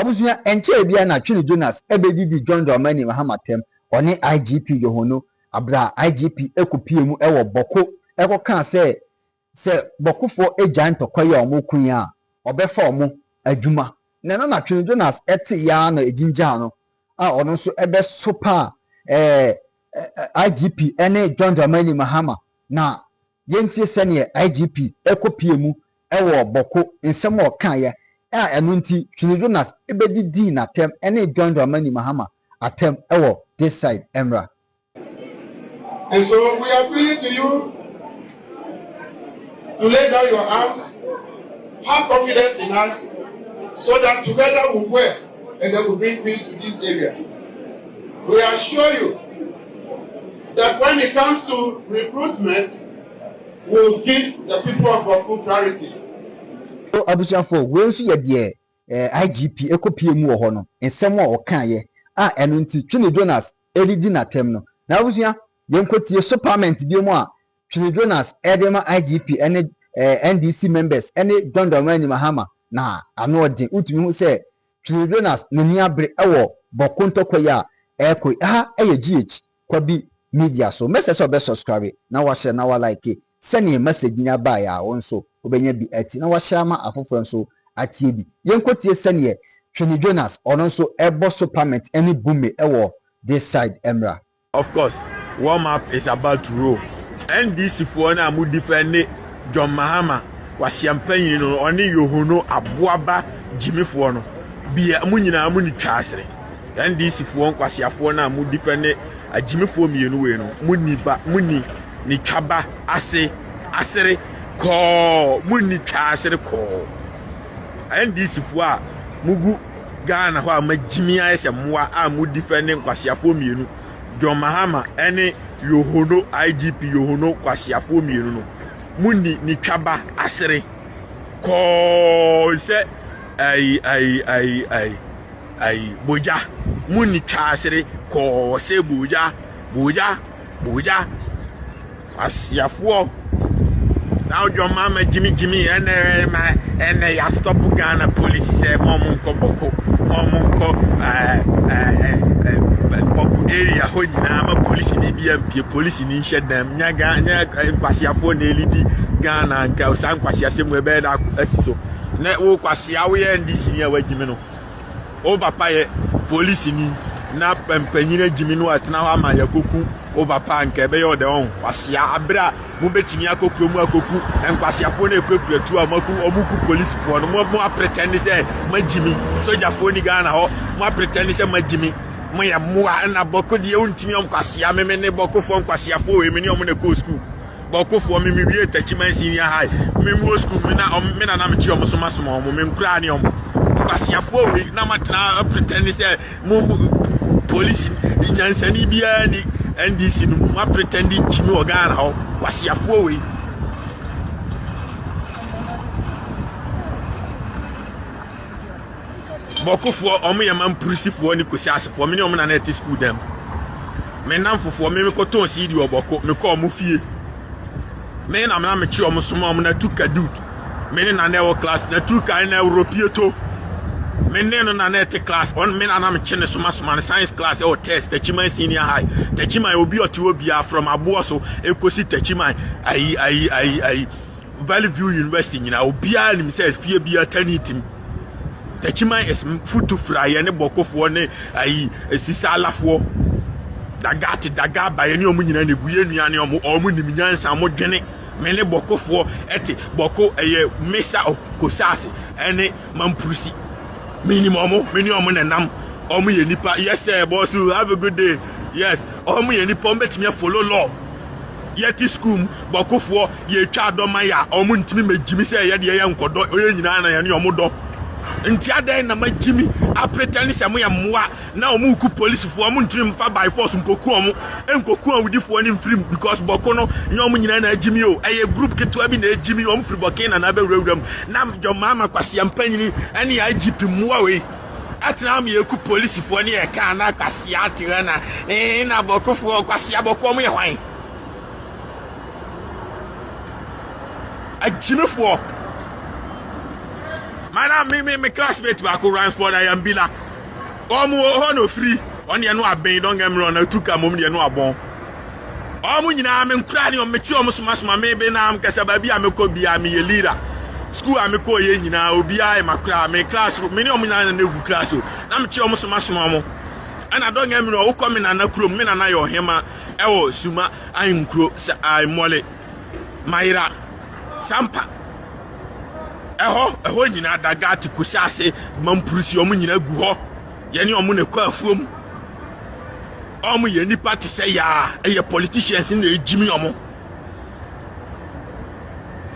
abusuya enche bia na Twini Jonas ebedidi John Dramani Mahama tem oni IGP Yohono abra IGP ekopie mu ewo boko ekoka se bokofo agent tokoye omokun a obefa omo adwuma na Twini Jonas eti ya na ejinja no a ono so ebe sopa IGP ene John Dramani Mahama na yentie sene IGP ekopie mu ewo boko nsem o kan ye enu nti Twini Jonas ebedidi na tem ene John Dramani Mahama atem ewo this side Emra. And so we are appealing to you to lay down your arms, have confidence in us, so that together we'll work and then we'll bring peace to this area. We assure you that when it comes to recruitment, we'll give the people of Baku priority. Abusiafo we nso ye de IGP ekopie mu wo ho no ensem a okan ye enu nti Twini Jonas elidi na tem no na abusia yenkotie so parliament bi mu a Twini Jonas edema IGP ene NDC members ene John Dramani Mahama na ano odin utumi hu se Twini Jonas nani abre ewo bokontokoya ekoi eye GH kwabi media so message obe subscribe na wa share na wa like send message nya ba ya wonso obenya bi ati na wa share ma afoforo nso atie bi yenkotie sene Twini Jonas ono nso ebo so parliament any bume ewo this side Emra. Of course, warm up is about to roll. NDC for na mu defend John Mahama was champagne no oni Yohono aboaba Jimmy for no bia mu nyina mu ni twasere. NDC for kwasiafo na mu defend Jimmy for mienu we no muni ni twaba asere ko muni twasere ko. NDC for a mugu Ghana ho amagimi ayese moa a mu defending kwasiafo mienu John Mahama ene Yohono IGP Yohono kwasiafo mienu no muni ni twaba asere ko se ai boja muni twasere ko se boja kwasiafo. Now John Mahama Jimmy ene ya stop Ghana police say momunko boko Boku area ho nyina ma police ni BMP police ni nhedam nya kwasiafo na elidi Ghana nka osan kwasiase mu ebe da asiso na wo kwasia wo ye NDC ni awagimi no o papa ye police ni na pempanyina jimi no atena ho ama yakoku o papa nka ebe ye ode on kwasia abra mu betimi akokro mu akoku enkwasiafo na ekwekuatu amaku omuku police fo no mo pretend say majimi soja fo ni Ghana ho mo pretend say majimi mo ya moa na boko de untimi onkwasia meme ne boko fo nkwasiafo we me ne omo na go school boko fo me wie tachiman senior high me mo school me na me chi omo so masomo omo me nkura ne omo kwasiafo we na matena pretend say mo police nyansani bia ni NDC no ma pretend Jimmy Ogana ho kwasiafo we bokofo omo ye man purisifo ni kosiasefo me ne omo na net school dem me namfofo me koton CD oboko me ko omo fie me na me chi omo soma omo na tuka dude me ne na newo class na tuka na europieto me ne no na net class on me na me chi ne soma science class or test Techiman senior high Techiman obi otibia from Abuoso ekosi Techiman ai Valley View University nyina obi a nim say fie bia tanitim Techiman is food to fry ne bokofo ne ai sisa alafo daga ba ye ne omu nyina ne buye nuane omu nim nyansa mo dwene me ne bokofo eti boko eye mesa of kosase ene mampurusi minimum many omu nam omu ye nipa yes sir boss have a good day yes omu ye nipa betimi follow law yeti school bokofo ye twa adoma ya omu ntimi megimi say ye de ye nkodo oye nyina na ye ne omu do nti adan na magimi apretani se mo ya moa na omu ku police fo omu ntimi mfa by force nkoku omu enkoku awudifo ni mfrim because boko no nye omu nyina na agimi o eye group keto abi na agimi omu fri bokina na be wuram na John Mahama kwasiam panyini ene ya IGP moa we atena am ye ku police fo ni e ka na kwasia atira na na boko fo kwasia boko omu ye hwan agimi fo Man, me classmate back runs for I am Bila. No free. On your no abang, don't get me wrong. I took a moment, you know, a bon. I'm in crying on mature musmas, my maybe now I'm Casababi, I'm a could a leader. School, I'm a co ye now, be I my classroom, many of me in a new classroom. I'm Chomus Masmamo. And I don't get me wrong, come in and a crew, men and I or him, Suma, I'm crow, I'm Molly, Myra, Sampa. A you know that got to Kusase, Mamprus, your money, go. Yenny or Mune Quafum. Any party say, yeah, a politicians in the Jimmy Omo.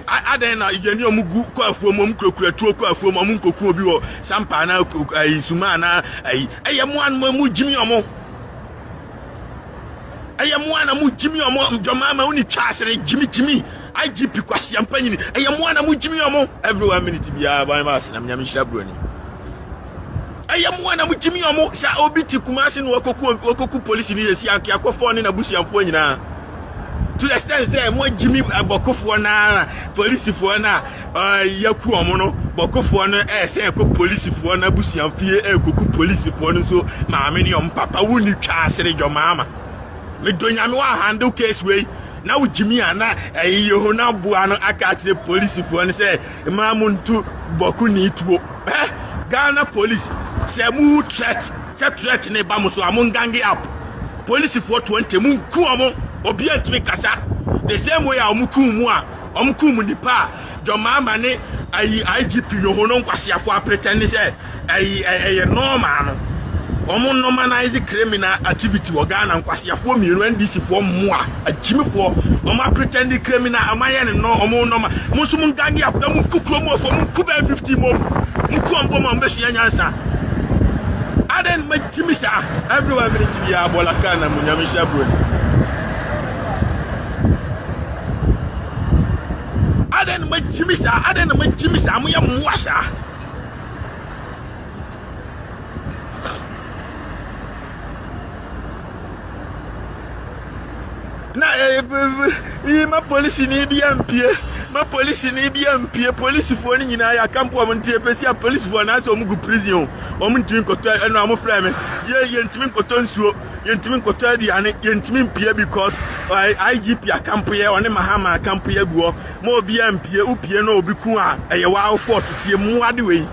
I then you know, go for Mumko, for Mamunko, Kubio, Sampana, Sumana, I am one Mamu Jimmy Omo. I am one Amu Jimmy Omo, Jomama only Chassery, Jimmy, IGP question penny. I am one Amu Jimmy Omo, every 1 minute to be by Mass, and I'm Yamisha I am one of Jimmy Omo, Obiti Kumasin, Wokoku police in the Siaki, phone in a bush and phone. To the extent say, more Jimmy Bokofona, police for na, Yaku Omono, Bokofona, say, police for na bush and fear, Kuku police for so, Mammy, Papa, wouldn't you charge your mamma? Me don't handle case way. Now Jimmy and you now buano, I catch the police for and say, Mamun to Boku need to. Ghana police say mu threat ne ba mo so amon gangi up police for 20 mun ku omo obi antimi kasa the same way amuku mu a omuku mu nipa jomama ne IGP no hono nkwasiafo a pretend say normal no omo normalize criminal activity wo Ghana nkwasiafo mienu NDC for mu a ajimifo omo pretend criminal amaye ne no omo normal mo so mun gangi up da mu kukro mo for mun kuba 50 mo Mukuambo Mambesia Yansa. I didn't make Jimisa. Everyone minute to be a Bolakana Munyamisha Bun. I didn't make Jimisa. I'm a washer. My police in EBMP. My police in EBMP. Police for any I can't put on TPC. Police for an answer Mugu prison. Omuntin Cotta and I'm a flame. Ye Yentimin Cotton Sue, Yentimin Cottadi and Yentimin Pierre because IGP a campia on a Mahama campia go. More BMP, Upiano, Bikua, a wow fort to see a Muadi way.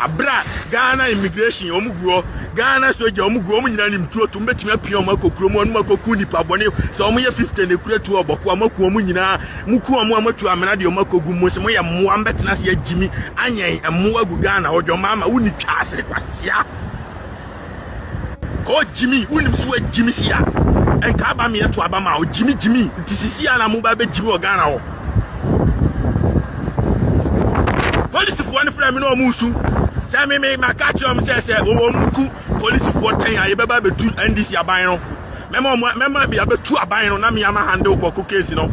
A bra Ghana immigration, Omugo. Ghana so Omugo, Munim to make me appear Mako Kromo, Mako Kuni Pabone, so me 15 the create to a Bokwamo Munina, Mukuamo to Amanadio Mako Gumosamoya, Muambet Nasia Jimmy, Anya, and Muagu Ghana or your mama, Uni Chas, Requasia. Call Jimmy, Unim Sweat Jimmy Sia, and Kabamia to Abama, Jimmy, Tisia, and Mubabe Jimmy or Ghana. Police of one frame no Musu. Sammy may my catch him says, Muku, police for 10 years, baby, 2 and this Yabino. Member be about 2 Abino, Namiyama handle Boku case, you know.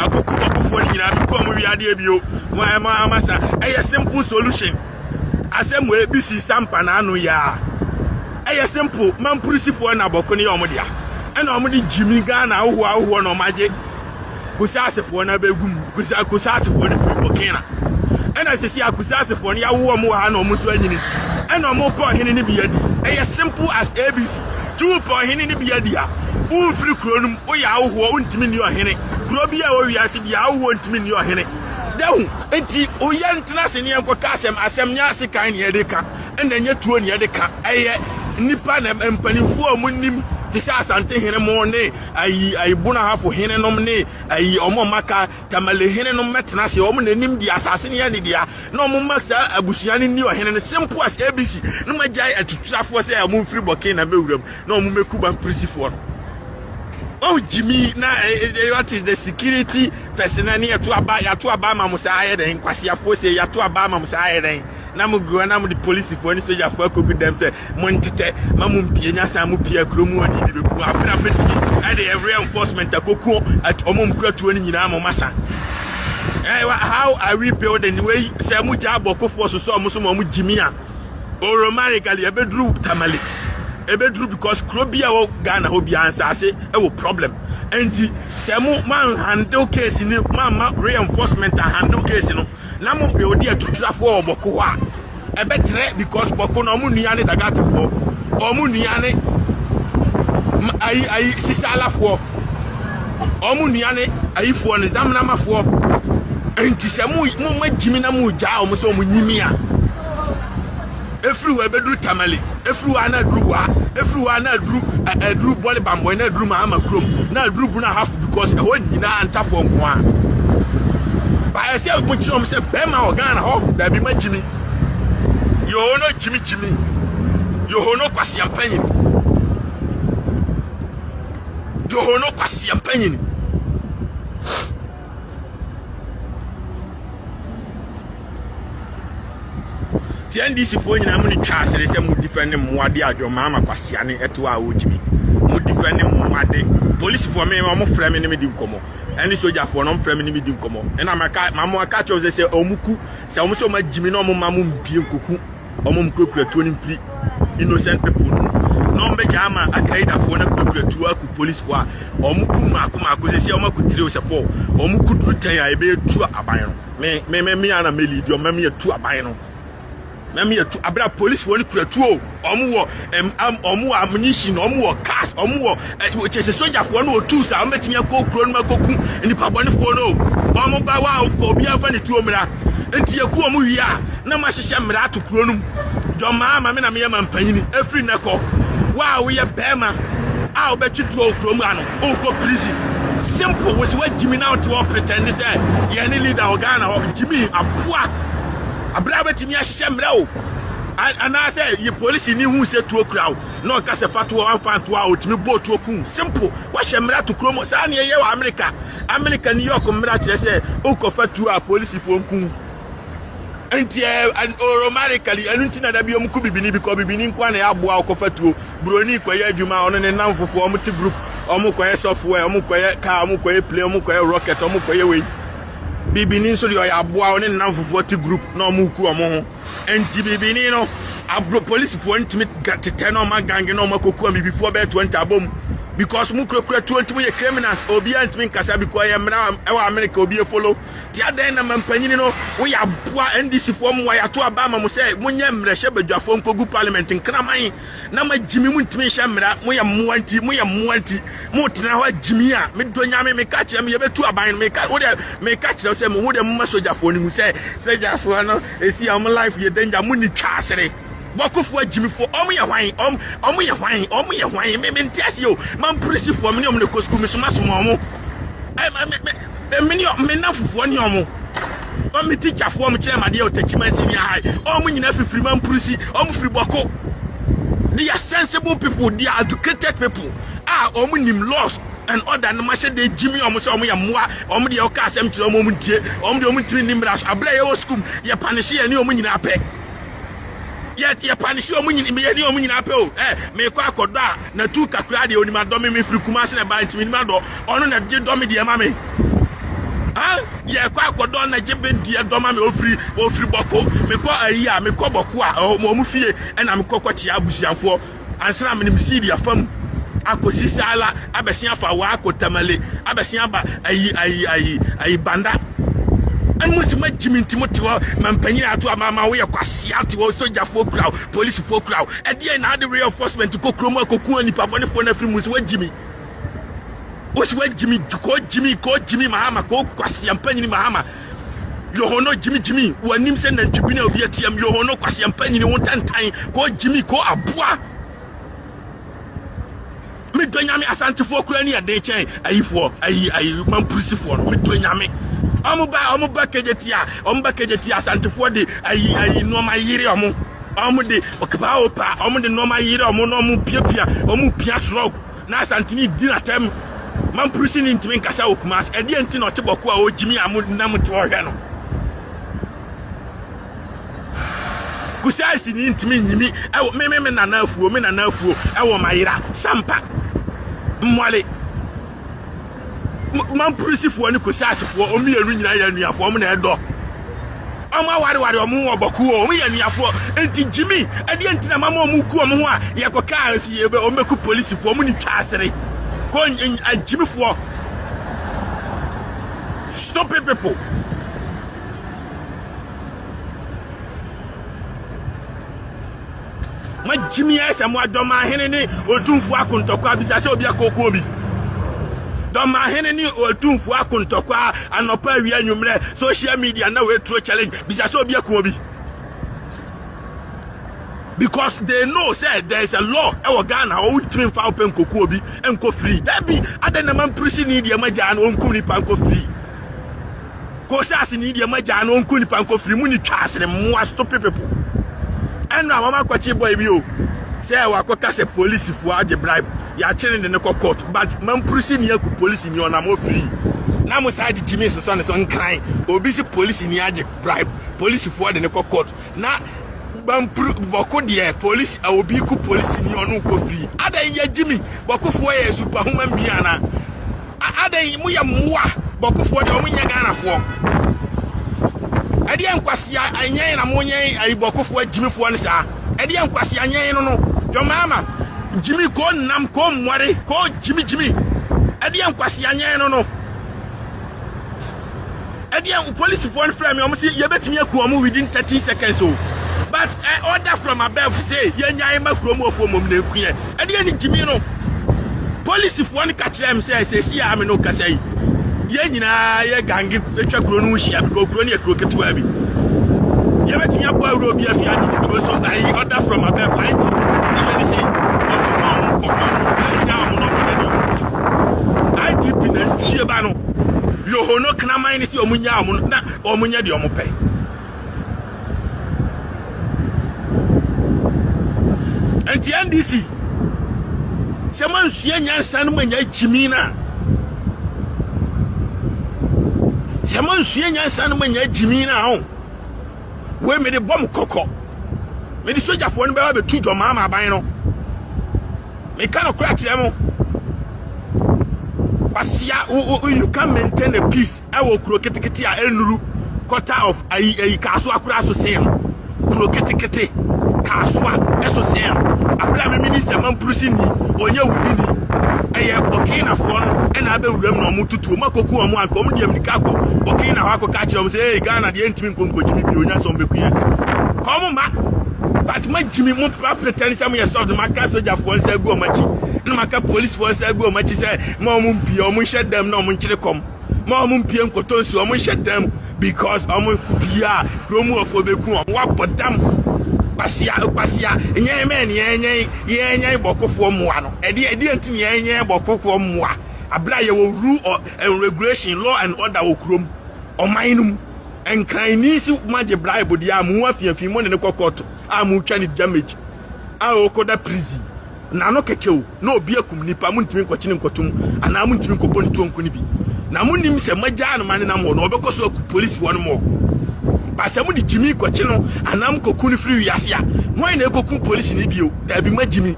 A cocoa for you, come with your debut. My massa, a simple solution. A same way, BC Sampanano ya. A simple man, police for an Aboconi Omodia. And Omodi Jimmy Ghana, who are one of magic. Kusasa for an abegum, Kusasa for the free Bokena. And as I see, I could ask for ya who more no Muswini, and no more point in the beard. As simple as ABC, 2 point in the beardia. Who free cronum, or ya who won't mean your henny. Grobia or Yasia won't mean your henny. Down, and the Oyantas and Yankasam, as some Yasika and Yadeka, and then yet 2 Yadeka, Nipanam and Panifor Munim. Tisas and take him morning. I buna half for him nomine. I omomaka Kamale Henon Metnasi, Omen Nim the assassin Yanidia. No Mumasa Abusiani knew him as simple as ABC. No my jay at Trafo say I move free Bokena Belgium. No Mumekuban Prisifor. Oh Jimmy, now what is the security personnel near to Abama Musaya and Quasia Fose Yatu Abama Musaya. Namu go namu the police for any soldier for could them say Montite, Mamum Piena Samu Pia Krumu and the Kuabra and the reinforcement at Coco at Omum Kretu in Yamo Massa. How I rebuild and the way Samu Jaboko for so Musumu Jimia or romantically a bedroom tamale. ebedru because krobia wo Ghana ho bia ansase e wo problem enti se mo man handle case ni ma reinforcement handle case no na mo build e tutrafo oboko a ebetre because boko no mo nua ne dagatfo o mo nua ne ai sisalafo o mo nua ne aifo ne zamnamafo enti se mo magimi na mo ja o mo so mo nyimi a everywhere bedru tamale everywhere na druwa everywhere na dru bole bamboy na dru mahama krom na dru bu na half because e ho nyina antafo nko a ba se mo chiom se be ma Ghana ho da bi magimi yo no jimi yo no kwasi ampanyin yo no kwasi ampanyin NDC for you, I'm going to cast it. I'm defending Mwadi Ajo Mama Kwasiani Etua Ojimi. I'm defending Mwadi. Police for me, I'm framing me do come. Any soldier for non framing me do come. And I'm a cat, Mamma catch they say Omuku, say almost so much Jimmy no Mamum Piuku, Omum Cook, 20 free innocent people. No make Jama, I carried a phone to work with police for Omuku Makuma, they say Omaku 3 or 4. Omuku retire, I be 2 abayano. Me and a Meli, your memory 2 abayano. Mami abra police for kratuo omo ammunition omo cars omo chese soldier for no tools a metimi akokro no makoku nipa bone for no omo ba wa for bia fa ne tuo mra enti yaku omo wi a na ma hyehye mra to kro no joma ma me na me yama mpanyini every neko wa we ye bema a obetwituo kro mu ano o ko prison simple was what Jimmy now to pretend say ye ni leader Ghana ho Jimmy apoa Abraba timi ahye mra o ana say ye police ni hu se tuo kra no ka se fatu anfa to a otimi bo tuo kun simple wa hye mra to kromo sa na ye wa America New York mra kire say o ko fatu a police fo nkun enti automatically anunti na da bi omku bibini because bibini nkwa na ya boa o ko fatu broni ko ye adwuma ono ne namfofo omti group omukoye software omukoye car omukoye plane omukoye rocket omukoye we bibini so ya aboa one namfofo ti group na omuku omo ho enti bibini no abro police for ntimi gatete na ma gange na omakoku am before be 20 abom because mu krokra 20 mu ye criminals obi antimi nkasa because ye mra e wa America obi e follow ti adan na mampanyini no we ya aboa NDC for mu ya to abama mu say munye mra hye badwafo nkogu parliament nkraman na magimi mu ntimi hye mra mu ye muanti mu tena ho agimi a me donyame me ka kire me ye betu aban me ka wo de me ka kire say mu ho de mu masojafo ni mu say sojafo no esi am life ye danger mu ni twasere Bokufo Jimmy for omo ye hwan me ntiase yo man prisi for me ne kosku me soma soma omo me na fufuo ne omo o me teacher for me kire made o tachiman sini high omo nyina fifiri man prisi omo firi boko. They are sensible people, they are educated people omo nim laws and order no ma de Jimmy omo so omo ya moa omo de o ka asem kire omo ntie omo de omo ntiri nimra abla ye o school ye punish ye ne omo nyina pe yet ye punish omo nyina pe o me kwa akodo a na tu kakra de onima do me free kuma se na ba ntimi nima do ono na je do me de ma me ye kwa akodo na je be de do ma me ofri boko me kwa ayi a me kwa boko a omo fie na me kwa chi abusianfo ansra me nim sidi afam akosi sala abesia fa wa akotamale abesia ba ayi banda and most my Jimmy Timothy mampanyi ato amama we kwase ati wo soldier folk crowd police folk crowd and then now the reinforcement to go kromo koku ani papa ne phone free musi we Jimmy ko Jimmy mahama ko kwase ampanyi ni mahama yo hono Jimmy wanim se na ntwibi na obi atiam yo hono kwase ampanyi ni wontantan ko Jimmy ko aboa me donyame asante folk crowd ni ade chen ayi man prisifo me donyame omo ba kejetia santefo de ayi no ma yire omo de okaba opa omo de no ma yire omo no mo piapia omo pia truck na santini di na tem man prisi ni ntimi nkasa okumas e de enti no teboko a ojimi am na mto hwe no kusasi ni ntimi nyimi e me na afuo e wo mayira sampa mwale man prisi fo ni kosasi fo o mienu nyina ya nuafo mo na edo Oma wari omu oboku o mi yaniafo enti Jimmy ade enti na mama omu ku omu ho a ye koka si ye be o meku police fo omu ni twasere ko Jimmy fo stop it people ma Jimmy ese mo adoma hene ni otumfo akontokwa bisa se obi akoko obi doma hene ni otumfo akontokwa anopa wi anwumre social media na we throw challenge bisa se obi akoko obi because they know say there is a law e Ghana o ultimate fa open koku obi enko free that be adena man prison ni dia maja na onkum ni panko free ko sase ni dia maja na onkum ni panko free mu ni twasere mo stop people and now mama kwachi boy bi o say wa koka say police fu age bribe ya chene de ne court but man prison ni ku police ni ona mo free na mo side Jimmy so ne so nkan obi si police ni age bribe police fu de ne court na boko de police obi ku police ni onu ko free adan ya Jimmy boko fu ye super human being ana adan mu ya muwa boko fu de o mu nya Ghana fu edi enkwasi anyen na monyen ayibokofo Jimmy fo ne sa edi enkwasi anyen no yo mama Jimmy ko nam ko mware ko Jimmy edi enkwasi anyen no edi en police fo frame o msi ye betimi aku o within 30 seconds o but order from above say ye nyan makro mo fo mom na eku ye edi en Jimmy no police fo ne ka kire am say si am no kasai ye nyina ye gangi etwa kuro no hia because kuro ne ye kuro ketua bi ye betimi abo awro bi afia de to so I order from above I say IGP na chie ba no yo hono kana man ni si omunya amu na omunya de omu pay anti NDC se man sue nyansa no manya Jimmy na Seman suye nyansa no manya Jimmy na ho we me de bom kokko me di soja fo no be ba tu dwoma ma ban no me kan crack them pasia you can maintain a peace I will kuro ketekete a enuru quarter of ayi kaso akura so sem kuro ketekete kaso eso sem abra me minister man prusin ni onye wudini eye okina fo no e na be wuram no mututu makoku omo ankom de amnika ko okina ho akoka kire o say Ghana de ntimi nkonko Jimmy bi onya so mbekuye kom ma but ma Jimmy mo pretend say mo ye soft ma ka soja fo nsa gu o machi na ma ka police fo nsa gu o machi say ma mo mpie o mo hyedam na o mo nkire kom ma o mo mpie nkotonsu o mo hyedam because o mo kupia kromu ofo beku o wa bodam pasia yenye bokofo moa no edi antini yenye bokofo moa abra ye wo rule and regulation law and order okrom omanum enkran ni si maje bribe dia amu afiafin mo ne kokoto amu twa ni damage a okoda prison na no kekeu na obi akum nipa mu ntimi nkochi ne nkotum ana mu ntimi nkobɔ ntonku ni bi na mu nim se magya no mane na mo no obekoso aku police won mo Basamu di Jimmy kochino anam kokuni free wiasia why na kokun police ni bio da bi ma Jimmy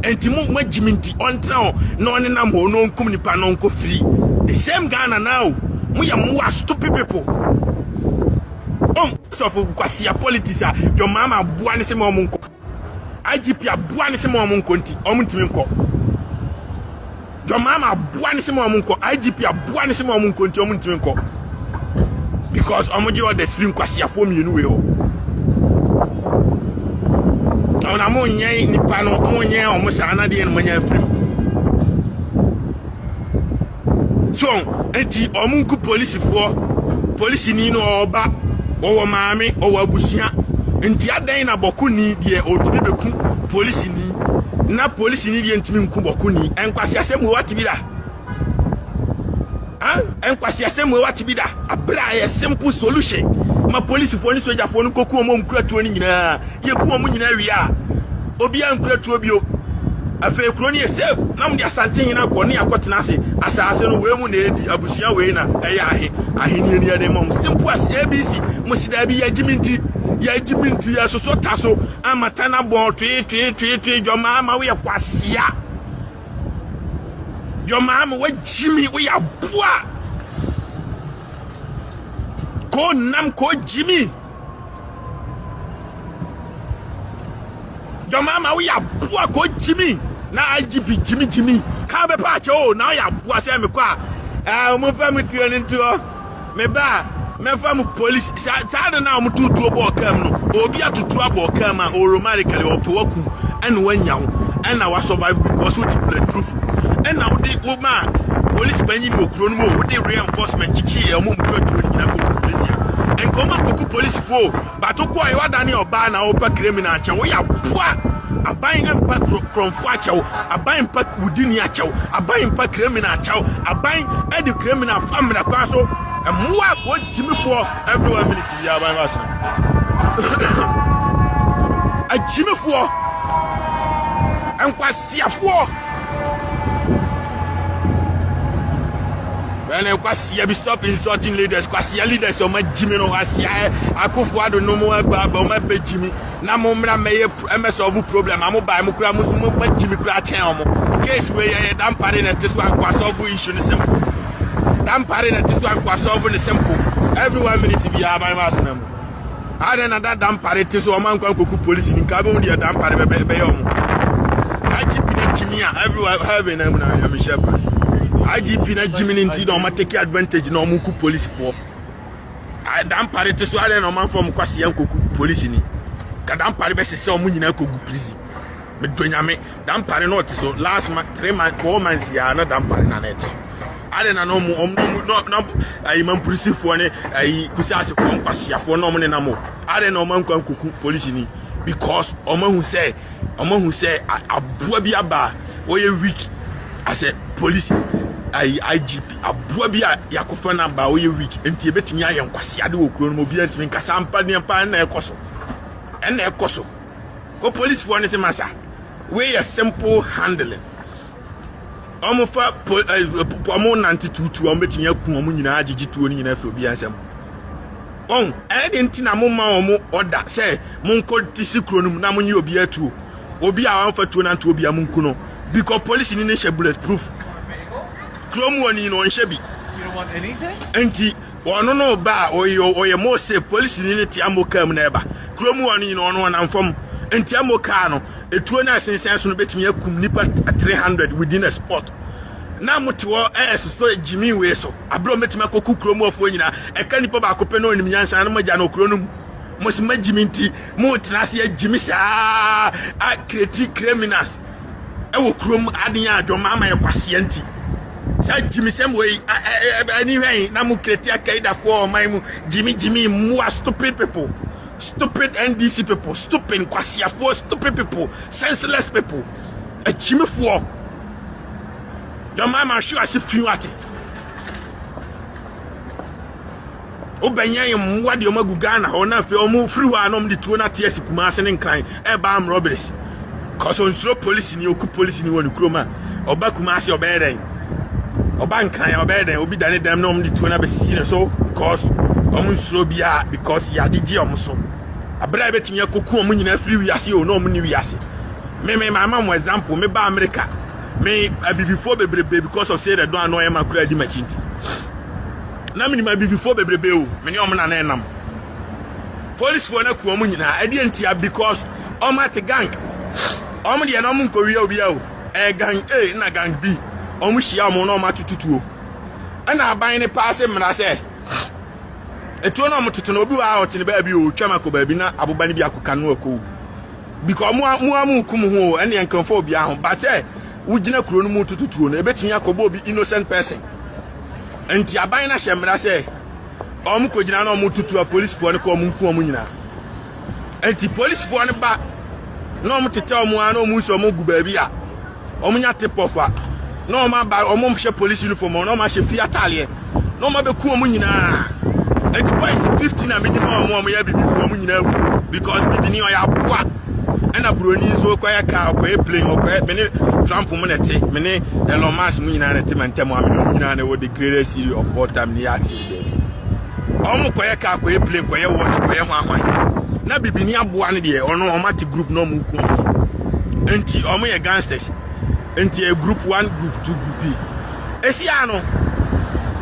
enti mo ma Jimmy nti ontra no ne na mo no nkum nipa no nko free the same Ghana now mo ya mo stupid people so for kwasia politics your mama bua ne se mo nko IGP abua ne se mo nko nti o mo ntimi nko your mama bua ne se mo nko IGP abua ne se mo nko nti o mo ntimi nko because omoji o the stream kwasi afo mienu we ho ona mo nyen nipa no mo nyen o mo sa na de no manya afrim so enti o munku police ni no oba o maame o abusia enti adan na bokuni de otimi beku police ni na police ni de ntimi nku bokuni enkwasi asem wo atibida enkwasi asem we wati bida abra a simple solution ma police fo ni soja fo ni koku omo mkuratuo ni nyina ye ku omo nyina wi a obi an kuratuo bio afa kuro ni save na mo de asante nyina ko ni akotena ase asase no we mu na edi abusia we na eya aheni ni ade mom simple as ABC mo sida bi ya jiminti ya soso taso amata na bo twi joma ama we kwasia your mama we Jimmy we abua ko nam ko Jimmy your mama we are poor go Jimmy na IGP Jimmy ka be pa che o na ya poor say me kwa mo fa me tuan into me ba me fa mo police sa na mo tutu obo kam no obi atutu abo kam a automatically opoku and wanyawo and na wa survive because we bulletproof and now the woman police penny no kro no wo dey reinforcement chichi e mo mpeto ni na ko police and come ko police fo but ko ayi wadani oba na opa criminal che wo ya poa aban empa from fo achew aban empa wudini achew aban empa criminal achew aban edi criminal family kwa so emwa ko jimi fo every 1 minute ya aban was a jimi fo enkwa siafo when I be stop insulting leaders, kwasi leaders o ma Jimmy no wasi akofo ado no mo agba ba o ma be Jimmy na mo mra meye ms solve problem amu ba mo kura mo ma Jimmy kura chen o mo case we ye dan pare na this one kwa solve issue ni simple dan pare na this one kwa solve ni simple every 1 minute bi aban mas na mo ada na dan pare this o man kwa koku police ni ka be mo dia dan pare be yo mo IGP na Jimmy everywhere have na ya me shepherd IGP na Jimmy nti na o take advantage na o ku police for dan pare te so ale na o man form kwase yan koku police ni ka dan pare be sese o mu nyina kogu prison me donyame dan pare no te so last month 3 months 4 months ya na dan pare na net ale na no mu no ai man police for ne ai kusase for kwase afo no mo ne na mo ale na o man koku police ni because o man hu say abua bi aba o ye weak as a police IGP abua bi yakofa na ba o ye weak enti ebetimi aye nkwase ade okuro no obi antimi nkasa ampa ne ampa na ekoso ko police for ne se masa we a simple handling omo fa omo 92 omo betimi akun omo nyina agigi tuo ni nyina afro bi ansem on enti na mo ma omo order say monko tisikro no na mo nyi obi atuo obi a wan fa tuo na nto obi a monku no because police ni she bulletproof Chrome one in on Shebi. You don't want anything? Enti, no ba or your more safe police in the Amo Cam neighbor. Chrome one in on one and from Entiamo Cano, a 2 nights in Sanson bet me a cum nipper at 300 within a spot. Now, Mutua as so Jimmy Weso. I brought me to my cook Chrome of Wina, a canipa copeno in Mian San Majano Cronum. Must my Jimmy T. More Trasia Jimmy Sa critic criminals. I will chrome adding out your mamma and pacienti. Say Jimmy same way anyway na mu kreti akaida for my Jimmy more stupid people, stupid NDC people, stupid kwasia for stupid people, senseless people. A Jimmy for your mama sure as if you at it. Obanya yem wadi o magu Ghana o na fe o mu free wa no mde tuo na tie sikuma ase ne nkran e ba am robberies cause on slow police ni oku police ni wonu kroma oba kuma ase obeden oba nkran obeden obi dane dem no mde tuo na be sisi so because omu slow bia because ya digi omu so abra betimi akoku omu nyina free wi ase o no omu ni wi ase me mama mo example me ba America me before bebrebe because of say they don't know am akura di machinti na me ma before bebrebe o me ne omu na na enam police for na ku omu nyina ade antia because omu gang omu de na omu nkowi obi o gang A na gang B omu hia omu na omu atututuo ana aban ne paase mra se etuo na omu tutu na obi wa out ne ba bi o twama ko ba bi na aboba ne bi akoka no akọ because mu kum ho ene yankanfo obi ahụ but ugina kuro no mu tututuo na ebetimi akobo obi innocent person enti aban na hyemra se omu kogina na omu tutu a police for ne ko omu nku omu nyina enti police for ne ba na omu tete omu ana omu so omu gu ba bi a omu nya tepofa na omu ba omu hye police uniform na omu hye fiatale na omu be ku omu nyina enti boys 15 na minimum omu ya bibi for omu nyina because bibi ni oya boa ena broni so kwaya ka kwaya plane kwaya mene Trump mo nete mene Elon Musk mo nyina nete mantem am no nyina na wo the greatest series of all time ni accident baby omo kwaya ka kwaya plane kwaya watch kwaya hwan na bibi ni aboa ne de ono omati group no mu ku enti omo ye gangsters enti a group 1 group 2 group esi ano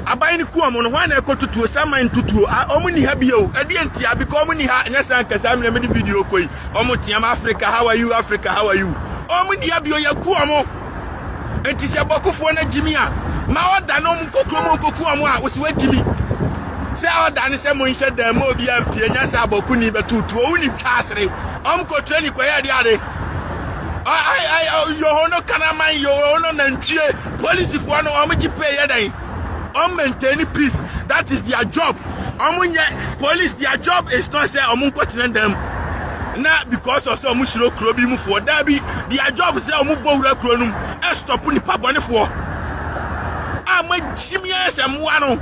aban ni ku omo no hwan na ekotutuo saman tutuo omo ni ha bio ade entia because omo ni ha nya san kasa me me video koi omo tiam Africa how are you Africa how are you omo ni ha bio ya ku omo enti se bokufo na jimi a ma oda no mkokro mo koku omo a wo se wa jimi se oda ni se mo nhye dan mo obi ampie nya sa boku ni betutuo wo ni twasere omo ko treni ko ya de ade yo hono kanaman yo hono nantue police for no omo jipe ya dan maintain peace. That is their job. Police, their job is not say continent them. Not because of some muslo krobi mu for that be their job is say bowra kronum and stop ni pabone for. Chimias and wano.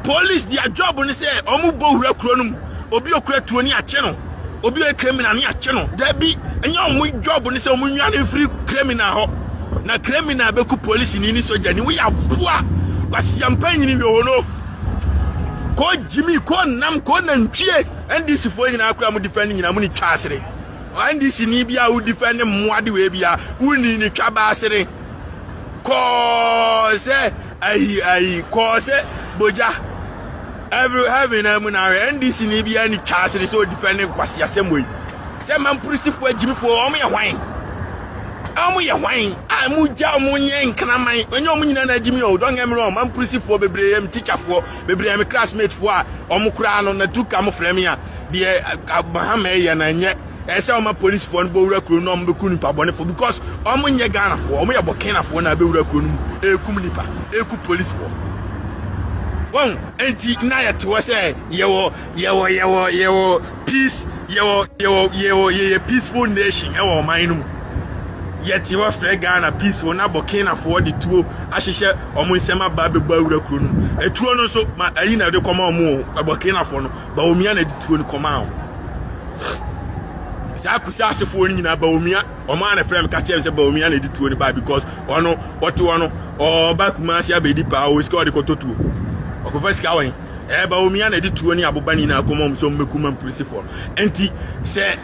Police, their job on say bowra kronum obi okra tuoni a channel. Obi a criminal ni a channel. That be and your job on say free criminal. Na criminal beku police ni soja ni we are poor. Kwasi ampanyi ni wono ko Jimmy ko nam ko nantwie NDC fo nyina akura mu defend nyina mu ni twasere NDC ni bia wo defend moade we bia uni ni twaba asere ko se ai ko se boja every heaven am na NDC ni bia ni twasere so defend kwasi asemwe se man polisi fo Jimmy fo omo ye hwan amu ye hwan amu ja mu nye nkraman onye omu nyina na Jimmy o don get me wrong man polisi for bebre am teacher for bebre am classmate for omu kura no na tuka mu frame ya de Abraham e ya na nye e se omu police for no wura kuro no omu beku nipa bone for because omu nye Ghana for omu ye Burkina for na be wura kuro no ekum nipa eku police for won enti na ya te wo se yewo peace yewo peaceful nation e wo man no yet you are Ghana peaceful na Burkina for the two ahihye omo nsema ba beba wura kuro no etuo no so ma ayi na de koma omo Burkina for no ba omia na de tuo no koma o sa kusa asefo ni nyina ba omia omo ana frem ka chem se ba omia na de tuo no ba because ono oto ono o ba kuma sia be di pa o sika o de kototuo okofa sika wan ba omia na de tuo ni aboba ni na koma omo so mmekuma principal enti se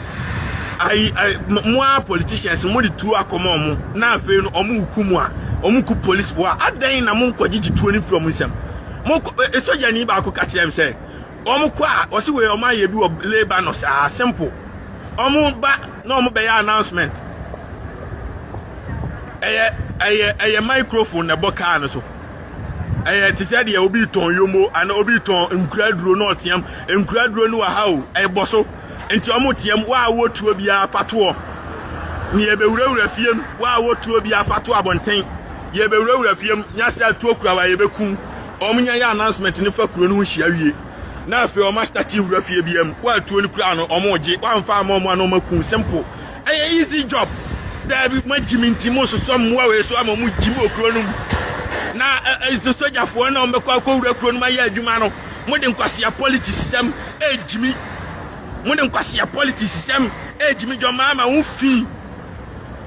moi politicians mo di tu akoma omo na afi no omo hukumu a omo ku police for adan na mo nkogigi tuo ni from nsem mo soja ni ba ko ka kire say omo ko a o si we omo aye bi o labor no sa simple omo ba na omo be ya announcement eye microphone na boka no so ti said ye obi ton yomo and obi ton nkraduro no otiam nkraduro no wa ha o boso enti omotiam wa wotuo bia fatoɔ ni ebewurawura fiem wa wotuo bia fatoɔ abonten ye ebewurawura fiem nyasa tuo kura wa yebeku omunya ya announcement ni fa kuro no hia wie na afi o master ti wura fie biam wa tuo ni kura no omoje wa mfa amomo no maku simple easy job there be majimi ntimo so mwa we so amomu jimi okuro no na the soldier for na ombekwa wura kuro no ma ya adwuma no mo de nkwase politics system jimi Mune nkwasi politics system Jimmy Jomama unfi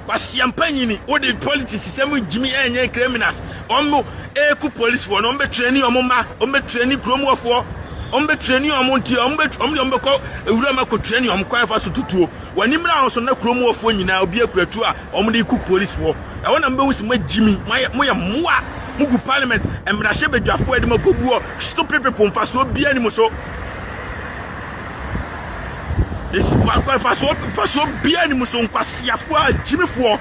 kwasi ampanyi ni o de politics system Jimmy enye criminals omo eku police for no mbe training omoma ombe training promo for ombe training omonti ombe ko ewura mako training omkwan fa so tutuo wanimra so na promo for nyina obi akuratu a omde eku police for e wona mbe wusi ma Jimmy mo ya moa mugu parliament emra hye bedwafo edi makoguo stupid people mfa so bia ni mo so faso bia ni muso nkwasiafo a Jimmy for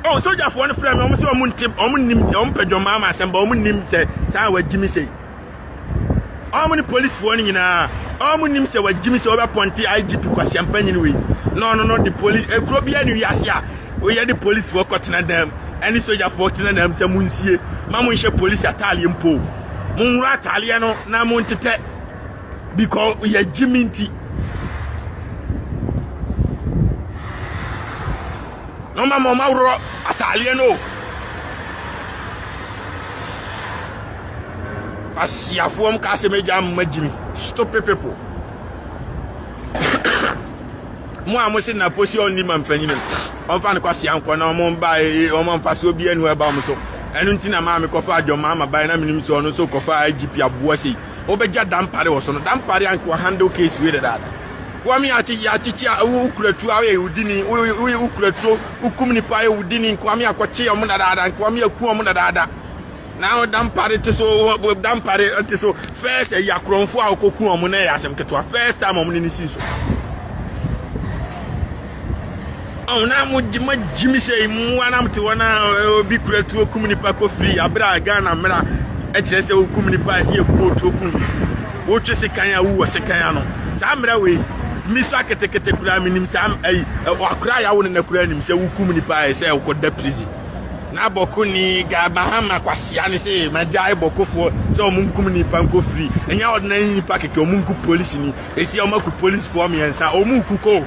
oh soldier for no frame omo se omo ntip omo nim omo pedwoma ma asem ba omo nim se sa wa Jimmy say omo ni police for ni nyina omo nim se wa Jimmy say oba ponte IGP kwasi ampanyin we no the police ekro bia ni wiase a we ye the police for kotena dem any soldier for kotena dem se munsie ma mo nhye police atale mpo munra atale no na mo ntete because we are Jimmy T. No mama ro Italiano. Asia form kase meja Jimmy. Stop people. Mo amosi na position ni mampanyin. On fa ne kwase anko na mo ba o mo mfa so bi anu e ba mo so. Enu ntina ma me kofa adwoma ma ba na minim so no so kofa IGP aboa sei. Obeja dampare wo so no dampare anko handle case we that Kwame ati ukuratu awe udini ukuratu ukumni pa udini kwame akwache omo dada kwame aku omo dada now dampare so first yakronfo akoku omo na yasem ketwa first time omo ni siso na mo jimi sei mu anam te wona obi kuratu okumni pa ko free abra Ghana mra e kire se okumni pa se ekotu okum wo twe se kan ya wo se kan ya no sa mra we misa kete kura minim sam akura ya wona nakura nim se wukum ni pa se ukoda prison na boku ni ga bahama kwasia ni se majai bokofo se omunkum ni pa nko free enya ordinary ni pa keke omunku police ni esi omaku police for me ensa omunku ko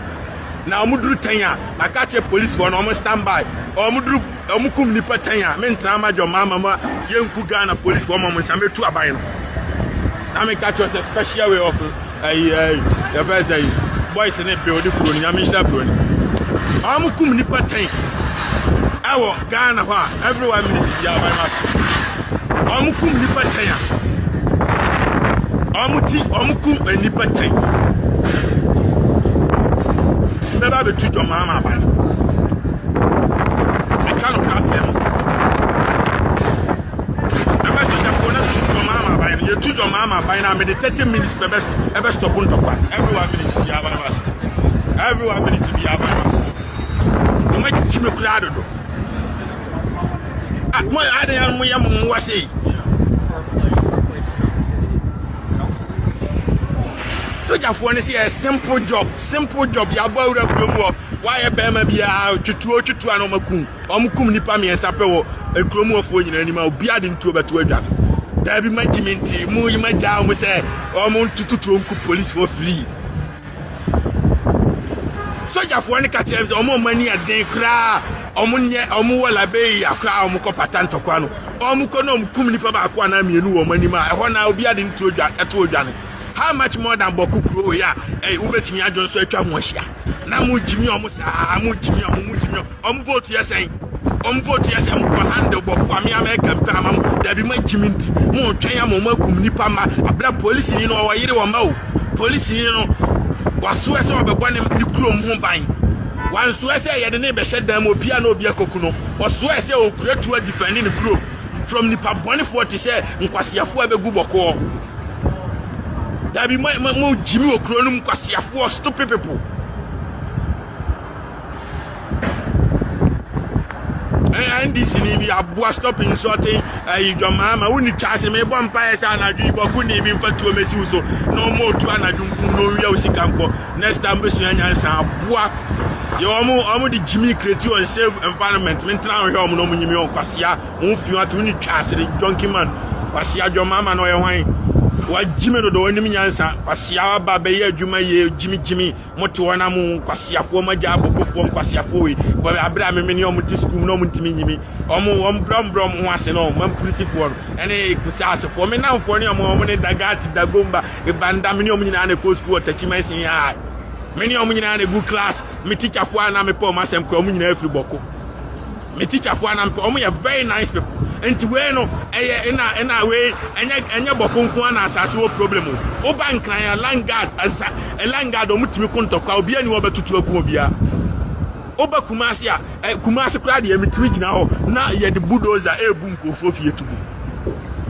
na omuduru tanya akache police for no standby omuduru omukum ni pa tanya mentra majo mama ma yenku Ghana police for mo sametu aban no na me catch a special way of the first boys in a building, Yamisha Bruni. I'm a kum nipa tank. Our Ghana, everyone minutes, Yama. I'm a kum nipa tank. I'm a kum and nipa tank. Never be to your mama. I can't catch him. I must have you to your mama by now, 30 minutes, ever stop on top. Everyone minute to be available. Everyone minute to be available. You might Jimmy Crowder. My other young was say. So, just want to see a simple job. Ya boy, why a bema be out to 2 to 2 and Omukum Nipami and Sapo, a chromo for you animal, beard into a 2 done. There be management, mu imaja we say omo tutu police for free. Soldier for any catch omo money a den kra omo wala be akra omo ko patanto kwa no omo ko no kum nipa ba kwa na mienu o mani ma ho na obi ade ntu odwa eto odwane. How much more than boku pro ya ubetimi adwo so atwa ho ahia na mu jimi omo sa mu jimi omo vote yesen vote yes am ko handle bo kwame America mpama da bi ma jiminti mo twen am mo akum nipa ma abra police ni no wo yire wo ma o police ni no waso ese obebo ne krom ho ban wanso ese ye de ne be shedam opia na obi akoku no waso ese okuratu a defend ni krom from nipa bone 40 say nkwasiafo abegu boko da bi mo jimi okuro no nkwasiafo stupid people. And this in the Abua stop insulting your mama. When you charge me, one pious and I do, but couldn't even for 2 mesuso. No more to an adjunct, no real sikampo. Next time, Abua. You almost the Jimmy creative and safe environment. Mental home, no minimum, Quasia, if you want to win chance, junkie man. Quasia, your mama, no wine. What Jimmy do any answer? Quasia, Baby, Jimmy, Motuanamu, Quasia, former job, perform Quasia Fui, but Abraham, minimum to school, no Muntimini, almost one brom once and all, one police form, and a Kusasa for me now for any moment that got the Gumba, a bandaminium in a post school, Tachimasin Yard. Many of me in a good class, me teacher for an army poor mass and coming in every boko. Me teacher for an army, a very nice people. And to where no, in a way, and your bokon as a problem. Oban cry a land guard as a land guard or Mutimukonto, I'll be any over to Tuakobia. Oba Kumasia, Kumasi Cradi, and Mitwig now yet the bulldozer air boom for fear to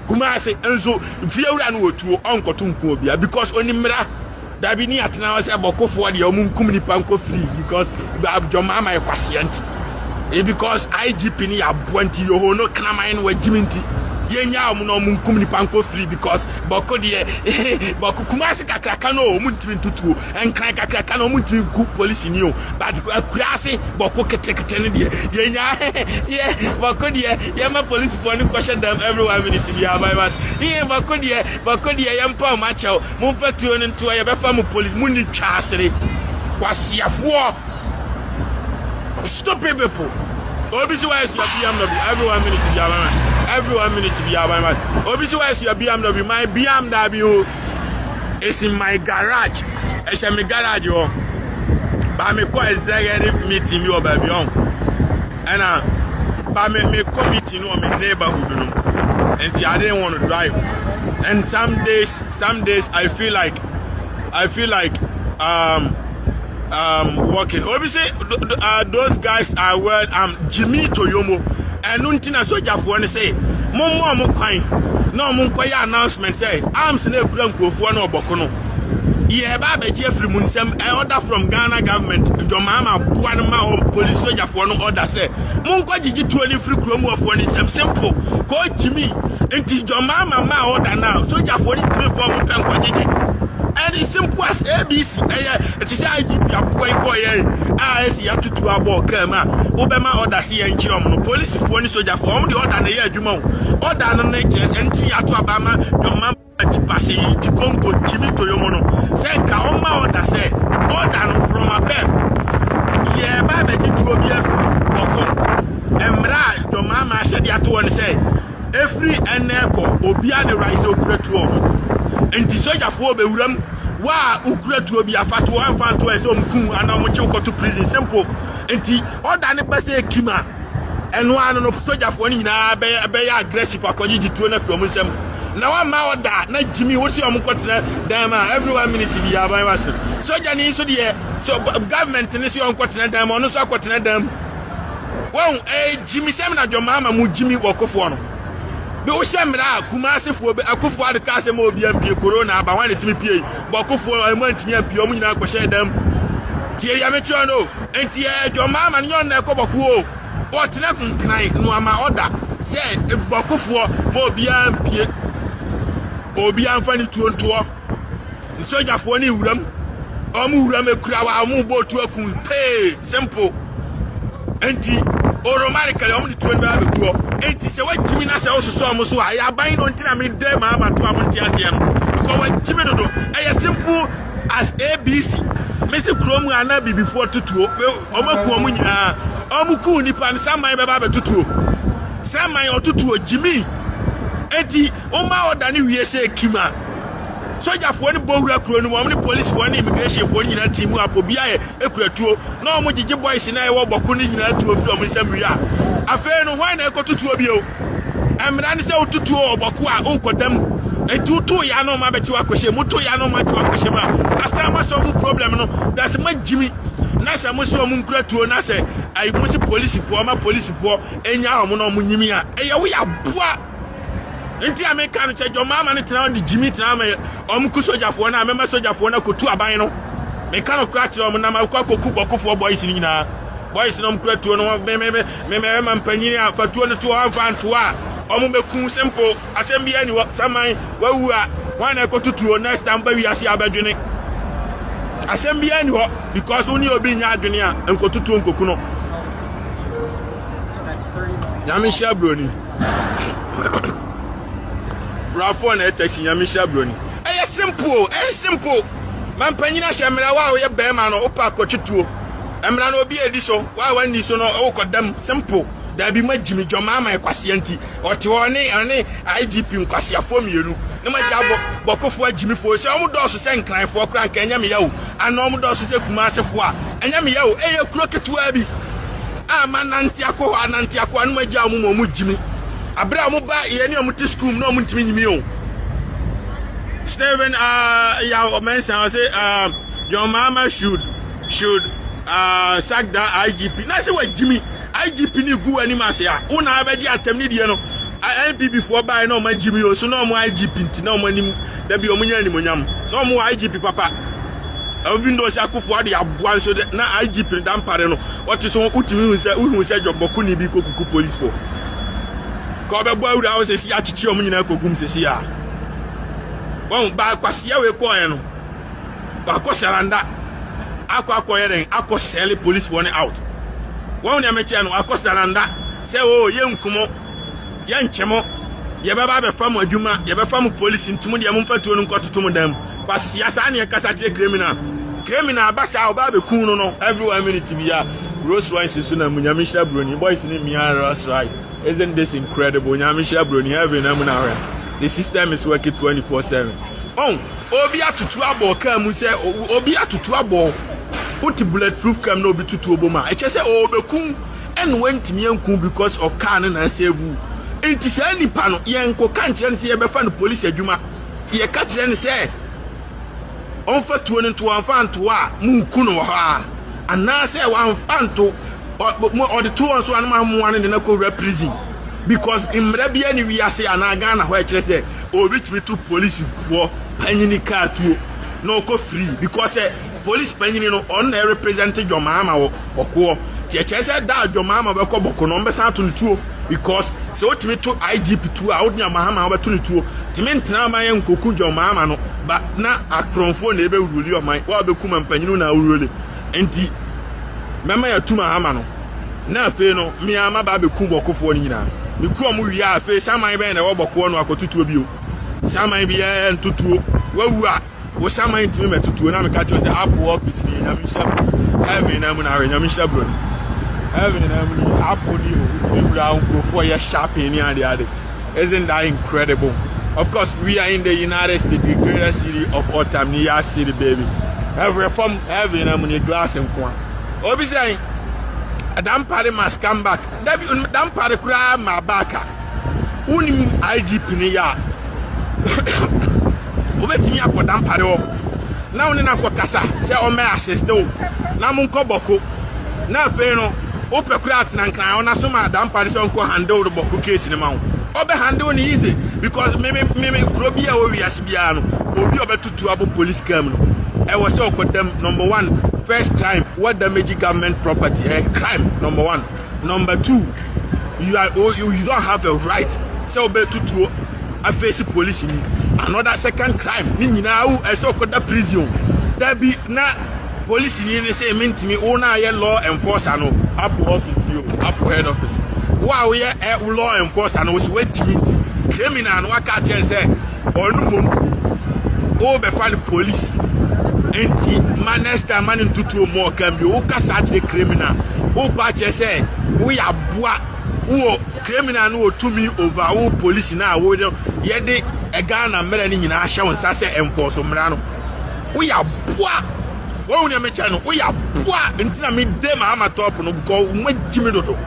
Kumasi, and so Fiora to Uncle Tunkobia because only Mira. Dabini at now say boko for the omunkum panko free because your mama a patient. Because IGP ni abwanti yo no knaman we jiminti. Yenya no munkum panko free because boko de boko kumasi kakraka no muntimi tutu en kran kakraka no muntimi ku police ni o but kurase boko ketekete ne de yenya boko de yema police for no question them every 1 minute be abivas boko de yempa ma chew mo fatuo no nto ye be fa mo police mu ni twasere kwasiafo stop people. Obisi why is your BMW every 1 minute to be abivas every 1 minute to be abivas obisi why is your BMW my BMW is in my garage. It's in my garage oh. But me call executive meeting you baby on. And but me committee no my neighborhood no. And I didn't want to drive. And some days I feel like working. Obviously, those guys are well. Jimmy Toyomo and Nuntina Soja for one say, Momo Mokai. No Munkoya announcement say, arms in a plan for no Bokono. Yeah, Baba Jeffrey Munsem, an order from Ghana government. Your mama, Puanama, police soldier for no order say, Munko Gigi 20 free chromo of one is simple. Call Jimmy until your mama order now. Soldier for 3 form of Gigi. And it's simple as ABC. It is IGP, a point coy. I see up to 2 hours. Obama order C and Chum, police for one soldier for the order the year Jumo. Order on natures and 3 to Obama, your mama. Tipasi Tikongo Jimmy Toyomono say Kaoma order say order from above. Yeah, Baba Jituobia Oko. Emra, your mama said ya to one say every eneko Obiane rise okretu Oko. And the soldier for the room wa ukretu Obia Fatu and Fanto as Omku and Omochoko to prison simple. And the order never say Kima and one of soldier for Nina be aggressive for Koji to from them. Now I'm out that not Jimmy. What's your continent? Damn, every 1 minute to be a virus. So Johnny, so the government in this young continent, them on the continent, them. Well, Jimmy Semina, your mama, Jimmy Wakofono. The Osamra, Kumasi for a Kufu, the Casamo, BMP, Corona, but one to be Bakofo, I went to Piomina, Koshe them. Thierry Ametrano, and Tia, your mama, and your Nakobaku. What's not kind, no, my order said Bakofo, more BMP. Obi amfani tuonto nsoja fo ni wuram wuram ekura wa bo to akun pay simple enti oromarically di tuon ba be go enti se wajimi na se osuso omuso aya ban no ntina me dem ama to amonti ase no ko wajimi dodo simple as ABC me se krom ana bi before tutuo omaku omunya omuku nipa ne saman be ba be tutuo saman otutuo jimi eti oma order ni wie say kima soldier for ni bowura kuro ni mo ni police for ni immigration for ni na team apobia ekuratuo na omo gigi boys na e wo boko ni nyina tuo fi omo samria afa no hwan na ekotutuo bi o emra ni say otutuo oboko a okodam enti to ya no ma beti wakoshe muto ya no ma ti wakoshe ma asama solve problem no that's my Jimmy na say mo so omo nkuratuo na say ai mo si police for ma police for enya omo na omo nyimi a eye wo ya boa Inti American check your mama and tell the Jimmy Tram soja for na member soja for na kutu aban no. Me kan crack your na ma kwa koku for boys ni na. Boys no mkratu no me mpanyin a fatuo no to anfa ntoa. Omo beku simple assembly ani saman wawu a wan ekotutuo next time ba wi ase abadwene. Assembly ani ho because oni obi nya adwene a enkotutuo nkoku no. Nyamisha broni. Rafo na text Nyamisha broni. Simple, simple. Man panyina shamra wa o ye bema no opa akotwetuo. Emra no obi edi so wa wani so no o kodam simple. Da bi ma Jimmy Jomama ekwase anti. Ote woni ane IGP nkwase afomienu. Ne ma jabo bokofo Jimmy fo so omo do so se nkran fo kra nka enya me yawo. Ana omo do so se kumase fo a enya me yawo eye kuro ketua bi. Ama nanti akọ anu ma ja omo Jimmy. Abra mo ba ye ni omo ti school no omo ntimi nyimi o. Steven, yeah, mention I say, your mama should sack that IGP. Now say what Jimmy IGP ni go any mas ya. Una abeji atem ni no. NP before buy no my Jimmy o so no mo IGP nti no mo nim da bi omunya ni monyam. No mo IGP papa. Even though Akufo dey aboan so na IGP dan pare no. What is so utimi hu say joboku ni bi kokuku police for. Ko be bo awura o se si achichi omunyina kogum se si ya. Bon ba kwasia we ko no ba ko saranda akọ yeren akọ sell police one out won na meche no akọ saranda say o ye nkumo ye nchemo ye ba be fam adwuma ye be fam police ntumu de mumfatuo no nkototom dam kwasia sa na ye kasa che criminal ba sa ba be kun no every 1 minute biya Rose Rice so na Nyamisha broni boys ni miya Rose Rice. Isn't this incredible? Nyamisha broni heaven na munara. The system is working 24/7. Obi atutu abo kam say obi atutu abo. Put bulletproof cam no be tutu oboma. Eche say obekun en went me enku because of car na save. Enti say nipa no ye enko kan kire say ye be fa no police adwuma. Ye ka kire ne say onfa tuo no to anfa nto a munku no ha anase wanfa nto or the two so anama one in the prison because in Mrebia ni we ase ana Ghana where kire say obitimi to police for panyini car to no go free because police panyini no on represent your mama okwo tie kire say that your mama be ko boko no mbesa to tuo because so otimi to IGP to a odnya mama be to tuo timi ntena ma yen koku your mama no ba na akronfo na ebe wuruli o man wa be kuma panyini na wuruli enti mama ya tuma ama no na afi no mi ama ba be ku bokofo ni nyina mi ku omu wi afi saman be na wo boko no akotutuo bio saman bi e ntutuo wawu a wo saman timi metutuo na me ka cho say Apple office ni na mi shab heaven na mu na we na mi shab bro heaven na mu ni Apple ni o timi bra unkrofo ya shopping ni ade isn't that incredible? Of course we are in the United States, the greatest city of all time, New York City, baby. Every from heaven na mu ni glass nkwa obi say Adam Party must come back. Adam Party kura ma baka. Unim IGP ni ya. Obetimi akoda Adam Party o. Na oni na kwakasa say o me assist o. Na mun ko boko. Na fe no o pe kura atina nkran ona so ma Adam Party so nko handle the boko case ni ma wo. Obe handle ni easy because me grobia o wiase bia no. Obi obetutu abo police cam no. I was so them number one. First crime, what damage government property? Crime, number one. Number two, you don't have a right. So be to a face police in another second crime. Ni now I saw the prison. There be na police in say mean to me owner law enforcer no Apple office you Apple head office. Wow we law enforcer no was waiting criminal no waka say onum o be find police. Enti manesta man ntutu mo kan bi o kasa atre criminal o pa che say we aboa wo criminal no tumi over wo police na wo ye de e Ghana mere ni nyina ahye won sa say enforce mra no we aboa wo ne me che no we aboa enti na me de ma ama top no because mo jimi dodo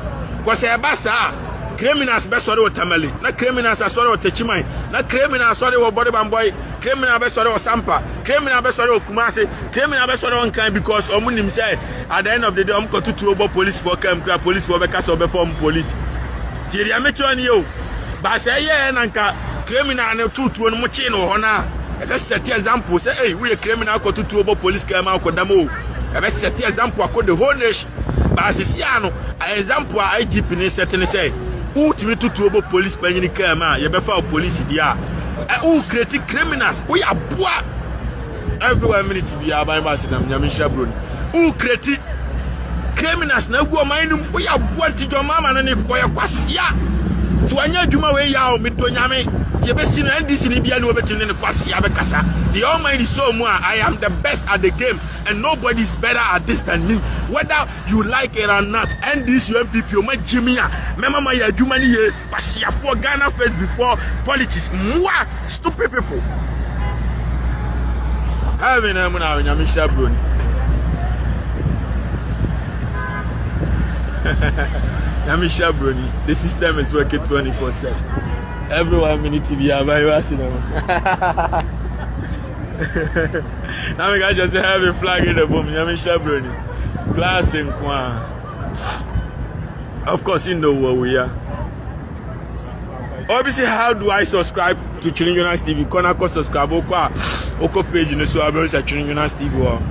ko say ba sa criminals be sori o tamale na criminals asori o techiman na criminals sori o body bamboy criminal be sori o sampa criminal be sori o kumase criminal be sori on kan because omunim say at the end of the day ko tutu obo police for camp police for be kaso be form police tiri amecho ni yo ba say ye na nka criminal na tutu no mo chi no ho na e be set example say hey we criminal ko tutu obo police camp ko damo e be set example ko the whole nation ba sisi ano example IGP ni set ni say ultimate to obo police panyini kama ye be fa police dia who create criminals we are boa everywhere minute be aban ba sinam nyame shabron who create criminals na go manum we are boa ntijo mama no ne koye kwasia so anya adwuma we ya o meto nyame ye be sinu ndc ni bia ne obetin ne kwasia be kasa the almighty so mu I am the best at the game and nobody is better at this than me whether you like it or not and this UNPP o ma jimia mema ma ya adwuma ni ye kwasia for Ghana first before politics mwa stupid people having am na nyame shabroni nyame shabroni the system is working 24/7 everyone minute to be available cinema. Now we got just have a flag in the boom. Nyame shabroni glass in kwa. Of course you know where we are. Obviously, how do I subscribe to Chilling Jonas TV? Kona ko subscribe oko page no so abi say Chilling Jonas TV o.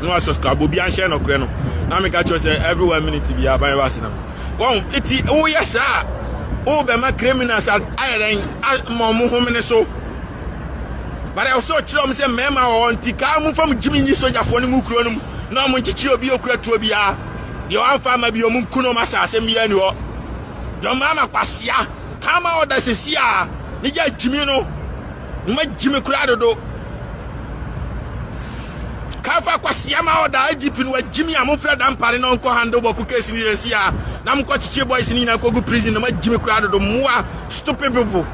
No subscribe obi an share no kre no. Now me catch you say every 1 minute to be available cinema. Wow, it oh yes sir. Oh, be my criminals at iron mo home so. But I also tell me say mema on tika mu from Jimmy soldier for ni mu kuro no. Na mo nchichi obi okura to obi a. Ye wan fa ma bi o mu kuno ma sa asem bia ni ho. Don mama kwasia. Kama oda sesia. Ni ja Jimmy no. Ma Jimmy kura dodo. Kafa kwasia ma oda IGP no Jimmy amofra dan pare no nko handle boku case ni sesia. Na mko chichi boys ni na kogu prison ma Jimmy kura dodo mua stupid people.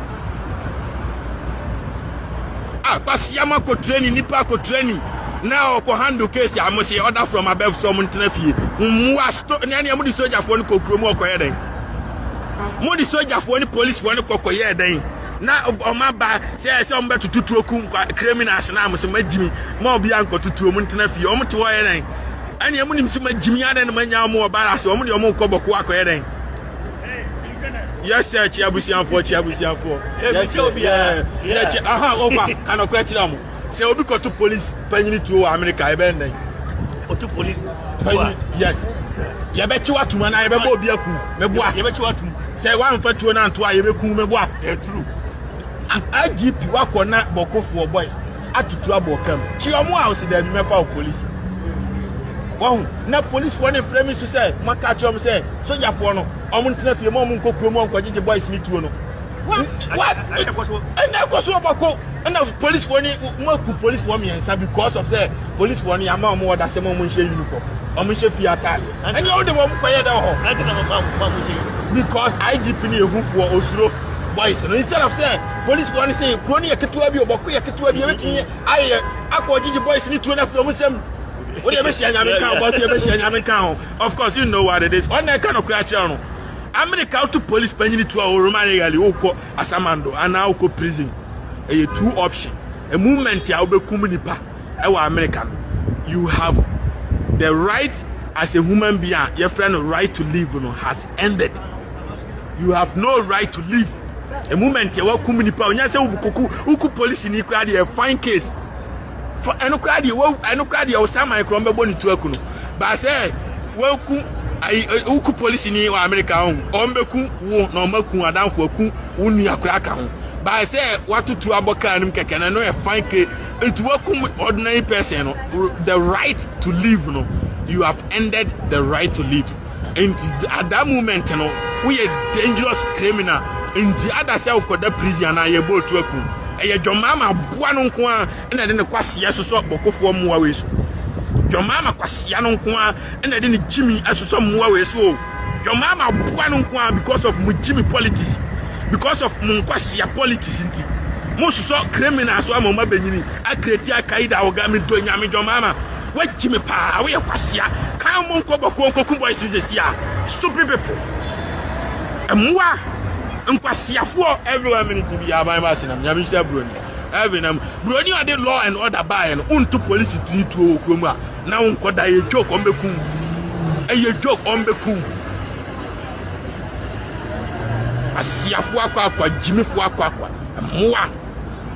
Kwasia ma ko training nipa ko training. Now ko handle case am say order from above so mo ntena fie. Mua sto na na mo di soldier for ni ko kuro mo ko yeden. Mo di soldier for ni police for ni ko ko yeden. na oma ba say ombe tututuo ku criminals na am se magimi ma obi anko tutuo mu ntena fie omte wo ye den ani amunim se magimi ya den manya mo obara se omde omo koboko akoye den yes sir chiabusianfo yes yeah aha over kan okra chira mo se obi ko to police panyini tuo America e ben den o to police yes ye be chi watuma na ye be bo obi aku meboa ye be chi watum say one for two na nto a ye be ku meboa true IGP wakona bokofo boys atutu abokam chi omo house da bi mefa police won na police for ne frame so say maka chom say soldier for no omo ntena fie mo nko kromo nko gije boys ni tuo no what and na ko so boko and na police for ni mo ku police for me answer because of say police for ni ama omo order say mo nche uniform omo nche fie atale and you dey mo koye da ho because IGP ni ehufo osuro boys no instead of say police for say kroni yeketua bi oboko yeketua bi ebetinye aye akogigi boys ni tuo na fie omo sem what you be saying of course you know what it is on that kind of creature no America to police penny to our Roman really oko asamando and now oko prison a two option a movement ya obekum nipa e wa American you have the right as a human being your friend right to live no has ended you have no right to live a movement ya wakum nipa onya say uku police ni kra dey a fine case for enokradi Osama Ikrombe boni tuaku no ba say waku uku police ni wa America on ombeku wo na omaku adanfo aku wonu akura ka ho ba say watutu aboka anim keke na no e fine case it waku ordinary person no the right to live no you have ended the right to live and at that moment no we a dangerous criminal in the other side of the prison na ye bo tuaku eye Jomama bua no nko a na de ne kwase soso bokofo muwa we so Jomama kwase no nko a na de ne Jimmy asoso muwa we so Jomama bua no nko a because of mu Jimmy politics because of mu kwase politics nti mo soso criminal so amoma benyini akreti akaida ogami to nyame Jomama wa Jimmy pa we kwase kan mo nko boko nko boys sia stupid people muwa nkwasiafo everywhere minute bi aban na nyamisha broni every nam broni ade law and order by no unto police to okromu a na unkoda ye joke ombeku ye joke ombeku asiafo akwa jimifo akwa muwa